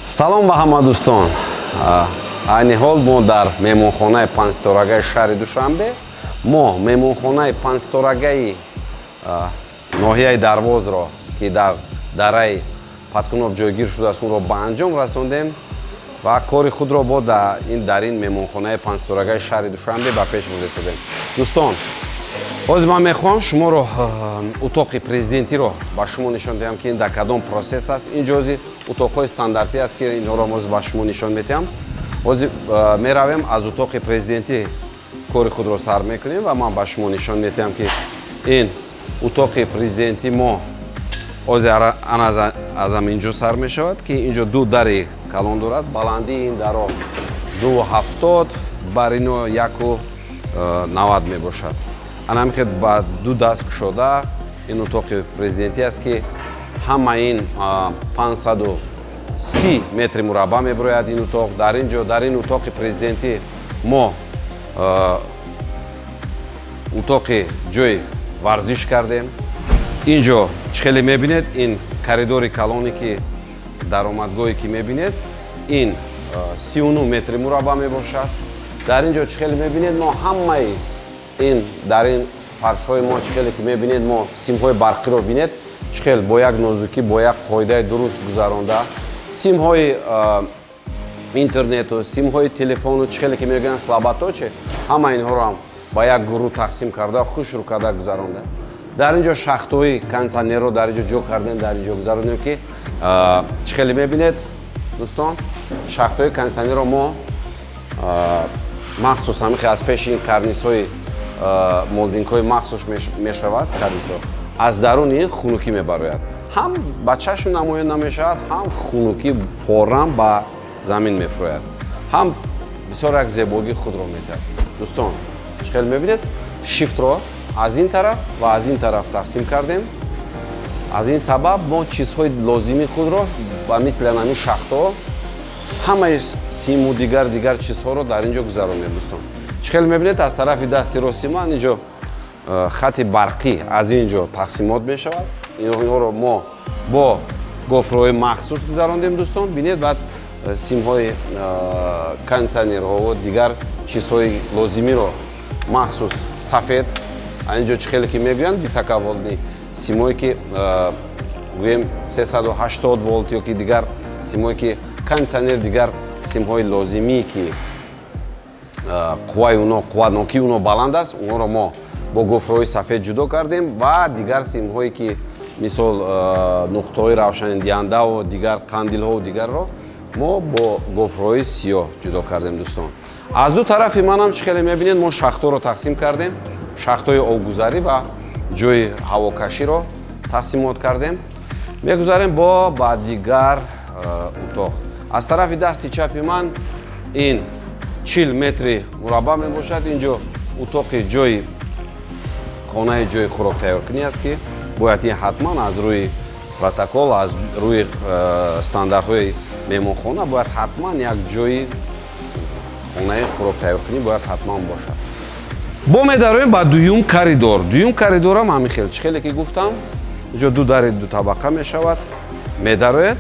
Салом ба ҳама дӯстон. Айни ҳол мо дар меҳмонхонаи панҷсторагаи шаҳри Душанбе, мо меҳмонхонаи панҷсторагаи ноҳияи Дарвозро, ки дар дараи Паткунов ҷойгир шудааст, онро ба анҷом расондем ва кори худро бо дар ин меҳмонхонаи панҷсторагаи шаҳри Душанбе ба пеш бурдем. Дӯстон, ҳозир ман мехоҳам шуморо утоқи президентиро ба шумо нишон диҳам, ки ин дар кадом процесс аст. Ин ҷози утоқҳои стандартӣ аст, ки инҳоро ҳозир ба шумо нишон медиҳам. ҳозир меравем аз утоқи президентӣ кори худро сар мекунем ва ман ба шумо нишон медиҳам, ки ин утоқи президентӣ мо ҳозир аз ҳаминҷо сар мешавад, ки инҷо ду дари калон дорад. Баландии ин даро 270, барино 190 мебошад. Анамихед ба ду даст кушода ин утоқи президентӣ аст, ки ҳама ин 530 метри мураббаъ мебарояд ин утоқ. Дар ин утоқи президентӣ мо утоқи ҷои варзиш кардем. Инҷо чӣ хеле мебинед, ин коридори калоне, ки даромадгоҳе ки мебинед, ин 39 метри мураббаъ мебошад. Дар инҷо чӣ хеле мебинед, мо ҳамаи ин дар ин фаршҳои мо чӣ хеле ки мебинед, мо симҳои барқиро бинед, чӣ хел бо як нозукӣ, бо як қоидаи дуруст гузаронда, симҳои интернету, симҳои телефону чӣ хеле ки мегӯянд слаботоче, ҳама инҳоро ба як гурӯҳ тақсим карда, хушрӯ карда гузаронда. Дар инҷо шахтҳои кондитсионерро дар инҷо ҷо кардем, дар инҷо гузаронем, ки чӣ хеле мебинед дӯстон, шахтҳои кондитсионерро мо махсус ҳамихе аз пеши ин карнисҳои молдингҳои махсус мешавад, карнисҳо аз даруни ин хунукӣ мебарояд. ҳам ба чашм намоён намешавад, ҳам хунукӣ форан ба замин мефурояд, ҳам бисёр як зебогӣ худро медиҳад. дӯстон, чӣ хеле мебинед, шифтро аз ин тараф ва аз ин тараф тақсим кардем. аз ин сабаб мо чизҳои лозими худро ба мисли ҳамин шахтҳо, ҳамаи симу дигар чизҳоро дар инҷо гузаронем. дӯстон, чӣ хеле мебинед, аз тарафи дасти рости ман инҷо хати барқӣ аз инҷо тақсимот мешавад. инҳоро мо бо гофрҳои махсус гузарондем. дӯстон, бинед, баъд симҳои кондитсионерҳо дигар чизҳои лозимиро махсус сафед, инҷо чӣ хеле ки мегӯянд високоволтни симҳое, ки гӯем 380 волт ё ки дигар симҳое, ки кондитсионер, дигар симҳои лозимӣ, ки қувватнокии уно баланд аст, онҳоро мо бо гофрҳои сафед ҷудо кардем ва дигар симҳое, ки мисол нуқтаҳои равшандиҳандаву дигар қандилҳоу дигарро мо бо гофрҳои сиёҳ ҷудо кардем. дӯстон, аз ду тарафи манам чӣ хеле мебинед, мо шахтҳоро тақсим кардем, шахтҳои обгузарӣ ва ҷои ҳавокаширо тақсимот кардем. мегузарем ба дигар утоқ. аз тарафи дасти чапи ман ин 40 метри мураббаъ мебошад. инҷо утоқи ҷои хонаи ҷои хӯрок-тайёркунӣ аст, ки бояд ин ҳатман аз рӯи протокол, аз рӯи стандартҳои меҳмонхона бояд ҳатман як ҷои хонаи хӯрок-тайёркунӣ бояд ҳатман бошад. бо медароем ба дуюм коридор. дуюм коридорам ҳамин хел, чӣ хеле ки гуфтам, инҷо ду дари ду табақа мешавад, медароед.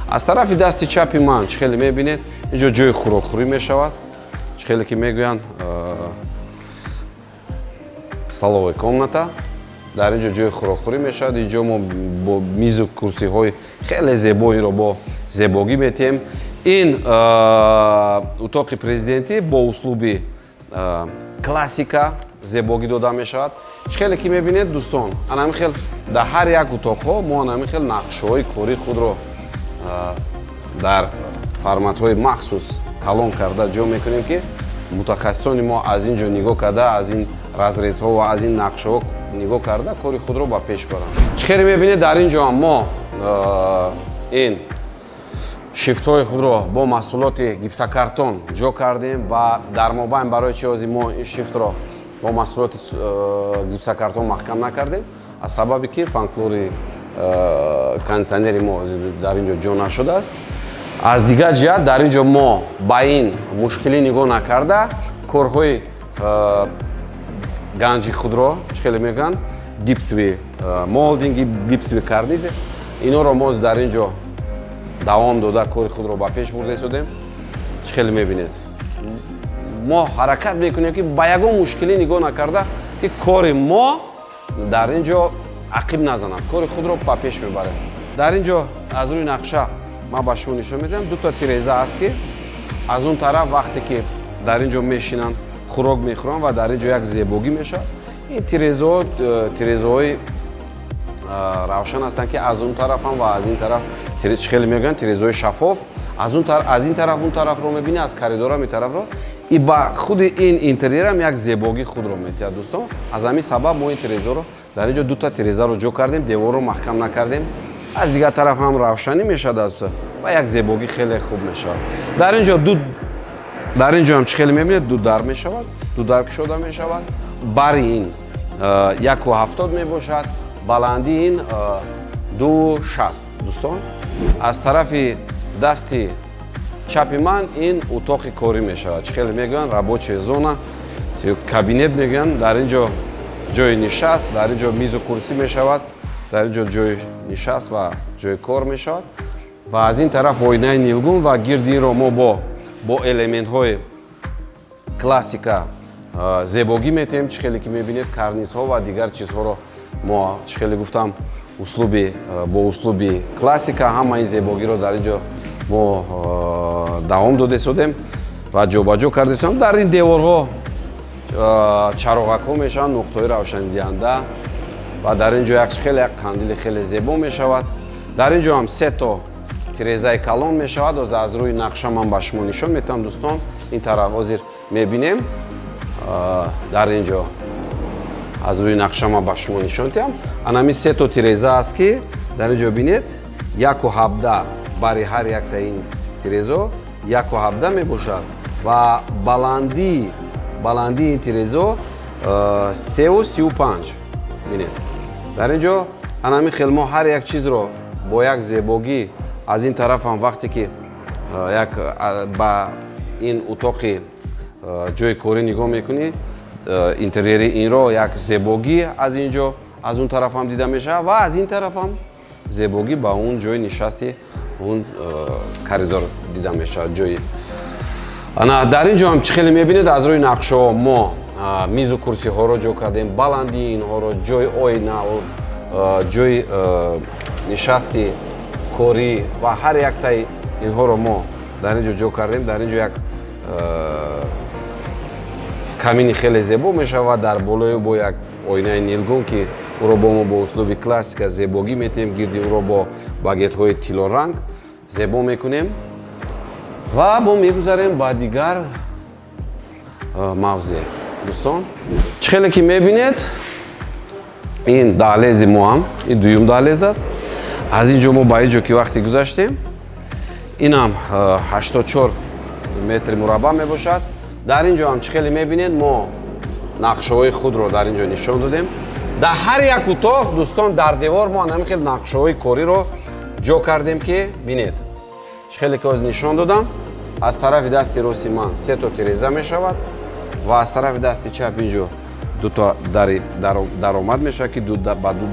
аз тарафи дасти чапи ман чӣ хеле мебинед, инҷо ҷои хӯрокхӯрӣ мешавад, чӣ хеле ки мегӯянд столовая комната. дар инҷо ҷои хӯрокхӯрӣ мешавад. инҷо мо бо мизу курсиҳои хеле зебо инро бо зебогӣ метиҳем. ин утоқи президентӣ бо услуби классика зебогӣ дода мешавад. чӣ хеле ки мебинед дӯстон, анамин хел дар ҳар як утоқҳо мо анамин хел нақшаҳои кори худро дар форматҳои махсус калон карда ҷо мекунем, ки мутахассисони мо аз инҷо нигоҳ карда, аз ин разрезҳо ва аз ин нақшаҳо нигоҳ карда кори худро ба пеш баранд. чӣ хеле мебинед, дар инҷо ҳам мо ин шифтҳои худро бо маҳсулоти гипсокартон ҷо кардем ва дар мобайн барои чӣ ҳозир мо ин шифтро бо маҳсулоти гипсокартон маҳкам накардем, аз сабаби ки фанклори кондитсионери мо дар инҷо ҷо нашудааст. аз дигар ҷиҳат дар инҷо мо ба ин мушкилӣ нигоҳ накарда корҳои ганҷи худро чӣ хеле мегӯянд, гипсови молдинги, гипсови кардизе, инҳоро мо дар инҷо давом дода кори худро ба пеш бурда истодем. Чӣ хеле мебинед? Мо ҳаракат мекунем ки ба ягон мушкилӣ нигоҳ накарда ки кори мо дар ин ҷо ақиб назанад, кори худро ба пеш мебарем. Дар ин ҷо аз рӯи нақша ман ба шумо нишон медиҳам, дута тиреза ҳаст ки аз он тараф вақте ки дар ин ҷо мешинанд, хӯрок мехӯранд ва дар ин ҷо як зебогӣ мешавад. Ин тирезаҳои равшан ҳастанд ки аз он тарафам ва аз ин тараф чӣ хеле мегӯянд тирезаҳои шаффоф. Аз ин тараф он тарафро мебинӣ, аз коридорам ин тарафро. И ба худи ин интерьерам як зебогӣ худро метиҳад дӯстон. Аз ҳамин сабаб мо ин тирезаро дар ин ҷо дута тирезаро ҷо кардем, деворро маҳкам накардем. Аз дигар тараф ҳам равшанӣ мешавад ва як зебогӣ хеле хуб мешавад. Дар ин ҷо ҳам чӣ хеле мебинед, ду дар мешавад, ду дар кушода мешавад. Бари ин 1,70 мебошад, баландии ин 2,60 дӯстон. Аз тарафи дасти чапи ман ин утоқи корӣ мешавад. Чӣ хеле мегӯянд рабочая зона, кабинет мегӯянд. Дар ин ҷо ҷои нишаст, дар ин ҷо мизу курсӣ мешавад, дар ин ҷо ҷои нишаст ва ҷои кор мешавад. Ва аз ин тараф оинаи нилгун ва гирди инро мо бо элементҳои классика зебогӣ метиҳем. Чӣ хеле ки мебинед карнизҳо ва дигар чизҳоро мо чӣ хеле гуфтам бо услуби классика ҳама ин зебогиро дар ин ҷо мо давом дода истодем ва ҷобаҷо карда истодем. Дар ин деворҳо чароғакҳо мешаванд, нуқтаҳои равшандиҳанда ва дар ин ҷо як қандили хеле зебо мешавад. Дар ин ҷо ҳам се то тирезаи калон мешавад. Аз рӯи нақша ман ба шумо нишон метавам дӯстон. Ин тараф ҳозир мебинем. Дар ин ҷо аз рӯи нақша ман ба шумо нишон медиҳам. Ана се то тиреза ҳаст ки дар ин ҷо бинед 1,17 бари ҳар якта ин тирезо 1,17 мебошад ва баландии ин тирезо 3,35 бинед. Дар ин ҷо анами хел мо ҳар як чизро бо як зебогӣ аз ин тараф ҳам вақте ки ба ин утоқи ҷои корӣ нигоҳ мекунӣ, интерьери инро як зебогӣ аз ин ҷо аз он тараф ҳам дида мешавад ва аз ин тараф ҳам зебогӣ ба он ҷои нишасти он коридор дида мешавад. Ҷои дар ин ҷо ҳам чӣ хеле мебинед, аз рӯи нақшаҳо мо мизу курсиҳоро ҷо кардем, баландии инҳоро, ҷои оина, ҷои нишасти корӣ ва ҳар яктаи инҳоро мо дар ин ҷо ҷо кардем. Дар ин ҷо як камини хеле зебо мешавад дар болои бо як оинаи нилгун ки уро мо бо услуби классика зебогӣ метиҳем, гирди уро бо багетҳои тилоранг зебо мекунем ва мо мегузарем ба дигар мавзе. дӯстон, чӣ хеле ки мебинед, ин даҳлези мо ҳам ин дуюм даҳлез аст. Аз ин ҷо мо ба ин ҷо ки вақте гузаштем, инам 84 метри мураббаъ мебошад. Дар ин ҷо ҳам чӣ хеле мебинед, мо нақшаҳои худро дар ин ҷо нишон додем. Дар ҳар як утоқ дӯстон дар девор мо ҳамин хел нақшаҳои кориро ҷо кардем ки бинед. Чӣ хеле ки ҳозир нишон додам, аз тарафи дасти рости ман се то тиреза мешавад ва аз тарафи дасти чап ин ҷо дуто даромад мешавад ки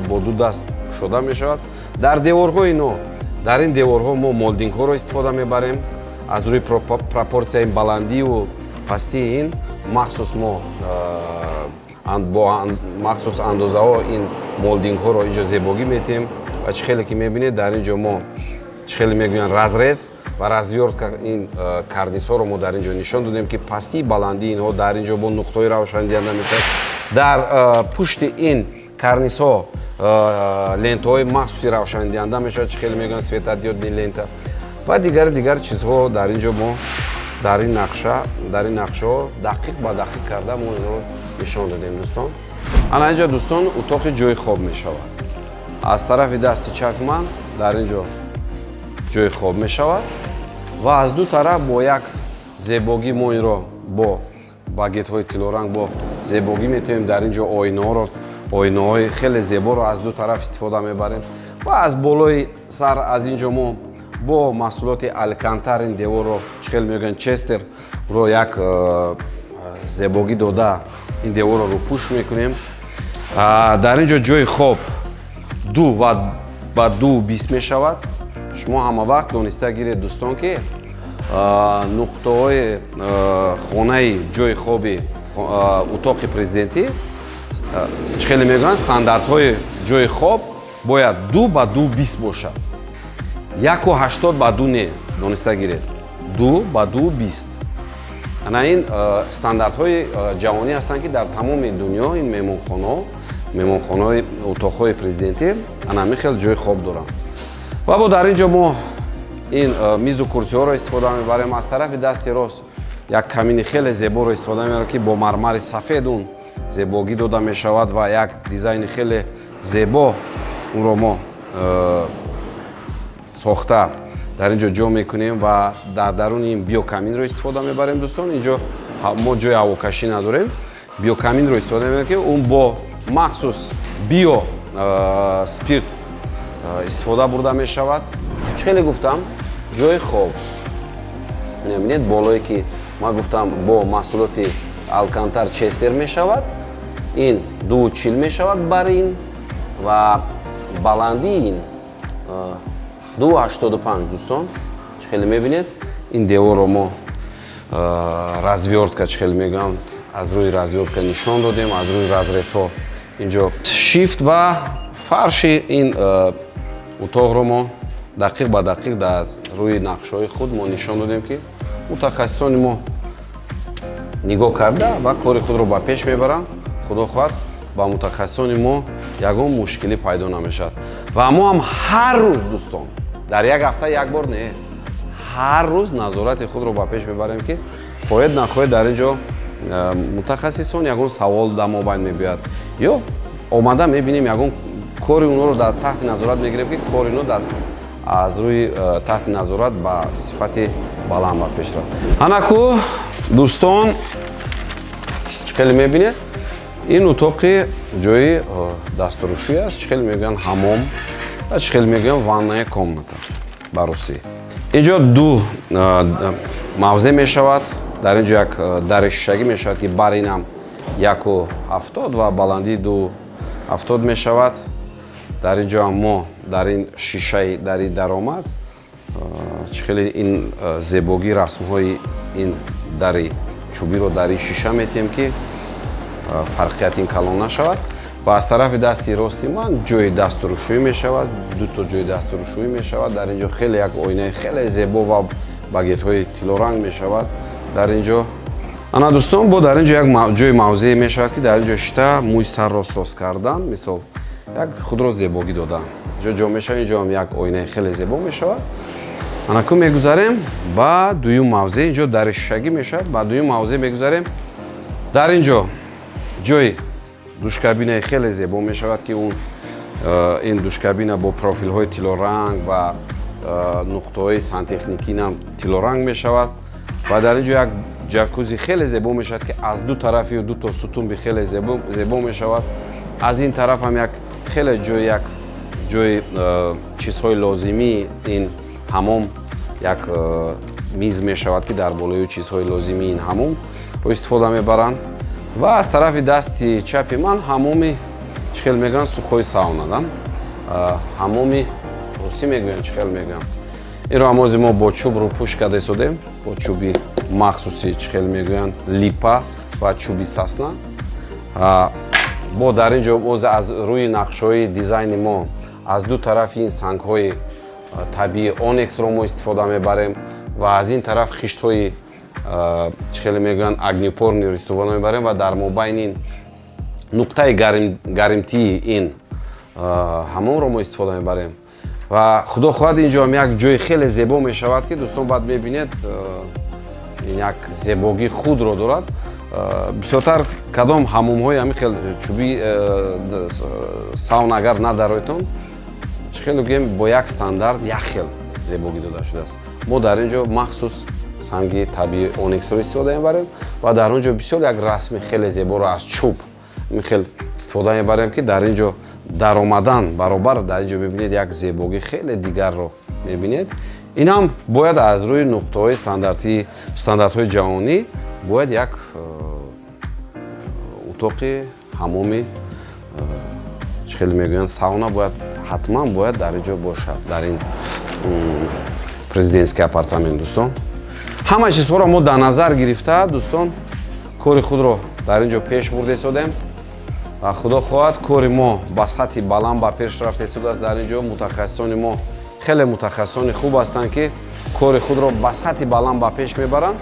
бо ду даст кушода мешавад. Дар деворҳои но, дар ин деворҳо мо молдингҳоро истифода мебарем. Аз рӯи пропорсияи баландию пастии ин махсус мо бо махсус андозаҳо ин молдингҳоро инҷо зебогӣ метиҳем ва чӣ хеле ки мебинед, дар ин ҷо мо чӣ хеле мегӯянд разрез ва развёртка ин кардисҳоро мо дар ин ҷо нишон додем ки пастии баландии инҳо дар ин ҷо бо нуқтаҳои равшандиҳанда мешавад. Дар пушти ин карнисҳо лентаҳои махсуси равшандиҳанда мешавад, чӣ хеле мегӯянд светодиодни лента ва дигар чизҳо дар ин ҷо мо дар ин нақшаҳо дақиқ ба дақиқ карда мо инро нишон додем дӯстон. Ана ин ҷо дӯстон утоқи ҷои хоб мешавад. Аз тарафи дасти чапи ман дар ин ҷо ҷои хоб мешавад ва аз ду тараф бо як зебогӣ мо инро бо багетҳои тилоранг бо зебогӣ метавонем. Дар ин ҷо оинаҳои хеле зеборо аз ду тараф истифода мебарем ва аз болои сар аз ин ҷо мо бо маҳсулоти алкантар ин деворро чӣ хеле мегӯянд честерро як зебогӣ дода ин деворро рӯпӯш мекунем. Дар ин ҷо ҷои хоб 2 ва ба 2,20 мешавад. шумо ҳамавақт дониста гиред дӯстон ки нуқтаҳои хонаи ҷойи хоби утоқи президентӣ чӣ хеле мегӯянд стандартҳои ҷойи хоб бояд 2 ба 2:20 бошад. 1.80 ба 2 не дониста гиред. 2 ба 2:20. Ана ин стандартҳои ҷаҳонӣ ҳастанд ки дар тамоми дунё ин меҳмонхонаҳои утоқҳои президентӣ ана михел ҷойи хоб доранд. Ва бо дар ин ҷо мо ин мизу курсиҳоро истифода мебарем. Аз тарафи дасти рост як камини хеле зеборо истифода мебарем ки бо мармари сафед он зебогӣ дода мешавад ва як дизайни хеле зебо онро мо сохта дар ин ҷо ҷо мекунем ва дар даруни ин биокаминро истифода мебарем дӯстон. Инҷо мо ҷои ҳавокашӣ надорем. Биокаминро истифода мебарем ки он бо махсус био спирт истифода бурда мешавад. Чӣ хеле гуфтам ҷойи хоб мебинед болое ки ман гуфтам бо маҳсулоти алкантар честер мешавад. ин 2.40 мешавад бар ин ва баландии ин 2.85 дӯстон. чӣ хеле мебинед ин деворро мо развёртка чӣ хеле мегӯям аз рӯи развёртка нишон додем, аз рӯи разрезҳо инҷо шифт ва фарши ин утоқро мо дақиқ ба дақиқ аз рӯи нақшҳои худ мо нишон додем ки мутахассисони мо нигоҳ карда ва кори худро ба пеш мебаранд. худо хоҳад ба мутахассисони мо ягон мушкилӣ пайдо намешавад. Ва мо ҳам ҳар рӯз дӯстон дар як ҳафта як бор не ҳар рӯз назорати худро ба пеш мебарем ки хоҳед нахоҳед дар ин ҷо мутахассисон ягон савол дар мобайн мебиёяд ё омада мебинем ягон кори онҳоро дар таҳти назорат мегирем ки кори ино аз рӯи таҳти назорат ба сифати баланд ба пеш рафт. Анаку дӯстон чӣ хеле мебинед ин утоқи ҷойи дастурӯшӣ аст. чӣ хеле мегӯянд ҳамом ва чӣ хеле мегӯянд ванная комната ба русӣ. инҷо 2 мавзеъ мешавад. дар ин ҷо як дари шишагӣ мешавад ки бар инам 1.70 ва баландии 2.70 мешавад. дар ин ҷо ҳам мо дар ин шишаи дари даромад чӣ хеле ин зебогӣ расмҳои ин дари чӯбиро дари шиша метем ки фарқият ин калон нашавад. ва аз тарафи дасти рости ман ҷои дастурӯшӯӣ мешавад. 2 ҷои дастурӯшӯӣ мешавад. дар ин ҷо хеле як оинаи хеле зебо ва багетҳои тилоранг мешавад. дар ин ҷо ана дӯстон бо дар ин ҷо як ҷои мавзеъ мешавад ки дар ин ҷо шита мӯи сарро соз кардан мисол як худро зебогӣ додан ҷо мешавад. ин ҷо ҳам як оинаи хеле зебо мешавад. анаку мегузарем ба дуюм мавзеъ. ин ҷо дари шишагӣ мешавад. ба дуюм мавзеъ мегузарем. дар ин ҷо ҷои душкабинаи хеле зебо мешавад ки ин душкабина бо профилҳои тилоранг ва нуқтаҳои сантехникӣ нам тилоранг мешавад. ва дар ин ҷо як ҷакузи хеле зебо мешавад ки аз ду тарафи 2 сутунби хеле зебо мешавад. аз ин тараф ҳам як хеле ҷои чизҳои лозимии ин ҳамом як миз мешавад ки дар болои чизҳои лозимии ин ҳамомро истифода мебаранд. ва аз тарафи дасти чапи ман ҳамоми чӣ хеле мегӯянд сухои саунадам ҳамоми русӣ мегӯянд чӣ хеле мегӯям инро ҳамози мо бо чӯб рӯпӯш карда истодем бо чӯби махсуси чӣ хеле мегӯянд липа ва чӯби сасна. бо дар ин ҷо аз рӯи нақшҳои дизайни мо аз ду тарафи ин сангҳои табиӣ онексро мо истифода мебарем ва аз ин тараф хиштҳои чӣ хеле мегӯянд агнипорниро истифода мебарем ва дар мобайни ин нуқтаи гармтии ин ҳамонро мо истифода мебарем. ва худо хоҳад ин ҷо ҳам як ҷои хеле зебо мешавад ки дӯстон баъд мебинед як зебогӣ худро дорад. бисёртар кадом ҳамомҳои ҳамин хел чӯби саун агар надароетон чӣ хеле гӯем бо як стандарт як хел зебогӣ дода шудааст. мо дар ин ҷо махсус санги табиӣ онексро истифода мебарем ва дар он ҷо бисёр як расми хеле зеборо аз чӯб михел истифода мебарем ки дар ин ҷо дар омадан баробар дар ин ҷо мебинед як зебогӣ хеле дигарро мебинед. ин ҳам бояд аз рӯи нуқтаҳои стандартҳои ҷаҳонӣ бояд як утоқи ҳамоми чӣ хеле мегӯянд сауна бояд ҳатман бояд дар ин ҷо бошад дар ин президентский апартамент дӯстон. Ҳама чизҳоро мо дар назар гирифта дӯстон кори худро дар ин ҷо пеш бурда истодем ва худо хоҳад кори мо ба сатҳи баланд ба пеш рафта истодааст. Дар ин ҷо мутахассисони мо хеле мутахассисони хуб ҳастанд ки кори худро ба сатҳи баланд ба пеш мебаранд.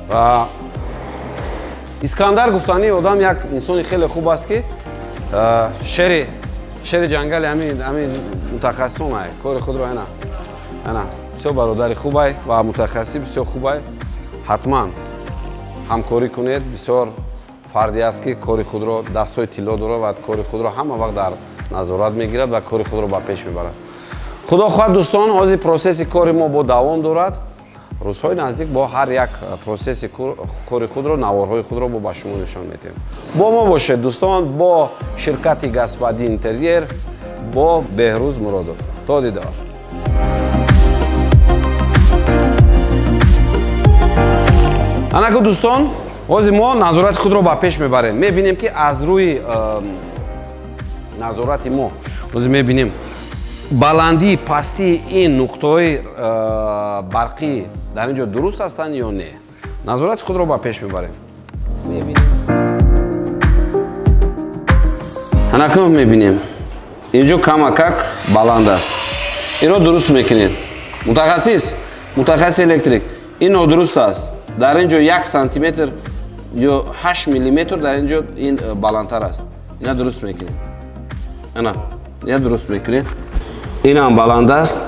ва Искандар гуфтани одам як инсони хеле хуб аст ки шери ҷангали ҳамин мутахассисон ай кори худро ана бисёр бародари хубай ва мутахассиси бисёр хубай ҳатман ҳамкорӣ кунед. Бисёр фарди аст ки кори худро дастҳои тилло дорад ва кори худро ҳама вақт дар назорат мегирад ва кори худро ба пеш мебарад. Худо хоҳад дӯстон ҳозир процесси кори мо бо давом дорад. рӯзҳои наздик бо ҳар як процесси кори худро наворҳои худро бо ба шумо нишон медиҳем. Бо мо бошед дӯстон, бо ширкати Гаспади интерьер, бо Беҳрӯз Муродов. То дидор. анаку дӯстон, ҳозир мо назорати худро ба пеш мебарем. Мебинем ки аз рӯи назорати мо ҳозир мебинем баландии пастии ин нуқтаҳои барқӣ дар ин ҷо дуруст ҳастанд ё не. Назорати худро ба пеш мебарем. анаку мебинем ин ҷо камакак баланд аст. инро дуруст мекунед. Мутахассис электрик, ин нодуруст аст. дар ин ҷо 1 сантиметр ё 8 миллиметр дар ин ҷо ин баландтар аст. ина дуруст мекунед. ина дуруст мекунед. инам баланд аст.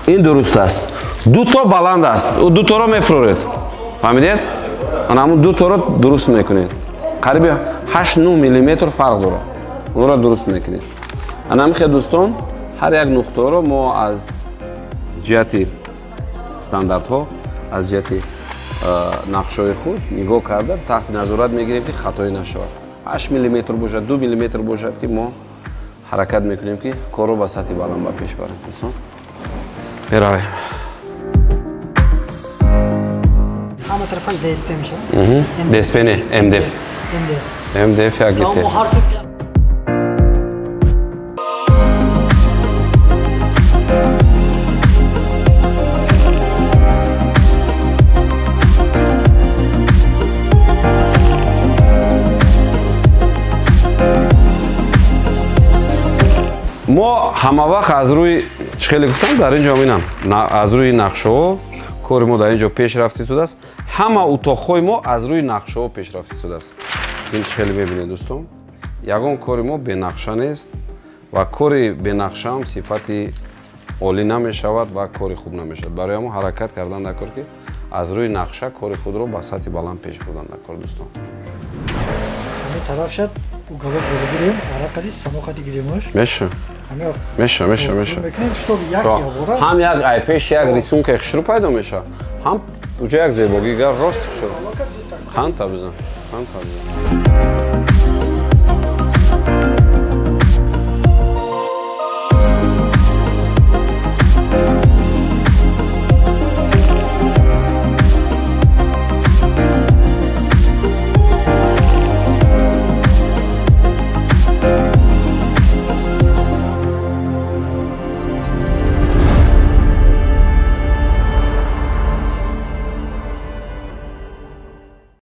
ин дуруст аст. дуто баланд аст. дуторо мефуроред. фаҳмидед? анамун дуторо дуруст мекунед. қариби 8-9 миллиметр фарқ дорад. онро дуруст мекунед. анамихе дӯстон, ҳар як нуқтаро мо аз ҷиҳати стандартҳо, аз ҷиҳати нақшҳои худ нигоҳ карда таҳти назорат мегирем ки хатоӣ нашавад. 8 миллиметр бошад, 2 миллиметр бошад ки мо ҳаракат мекунем ки корро ба сатҳи баланд ба пеш барем. дӯстон, меравем. ҳама тарафаш DSP меша. DSP не, MDF. MDF як гите. мо ҳама вақт аз рӯи чӣ хеле гуфтам дар ин ҷо минам аз рӯи нақшаҳо кори мо дар ин ҷо пешрафта истодааст. ҳама утоқҳои мо аз рӯи нақшаҳо пешрафта истодааст. ин чӣ хеле мебинед дӯстон, ягон кори мо бенақша нест ва кори бенақшаам сифати олӣ намешавад ва кори хуб намешавад. барои мо ҳаракат кардан дар кор ки аз рӯи нақша кори худро ба сатҳи баланд пеш бурдан дар кор дӯстон. тараф шад уголок гирем, арақади самоқати гиремош. Меша. Меша. Мекунем, чтоб як ябора. Ҳам як ай пеш як рисунка хушру пайдо меша. Ҳам уҷа як зебогигар рост шуд. Хан табзан.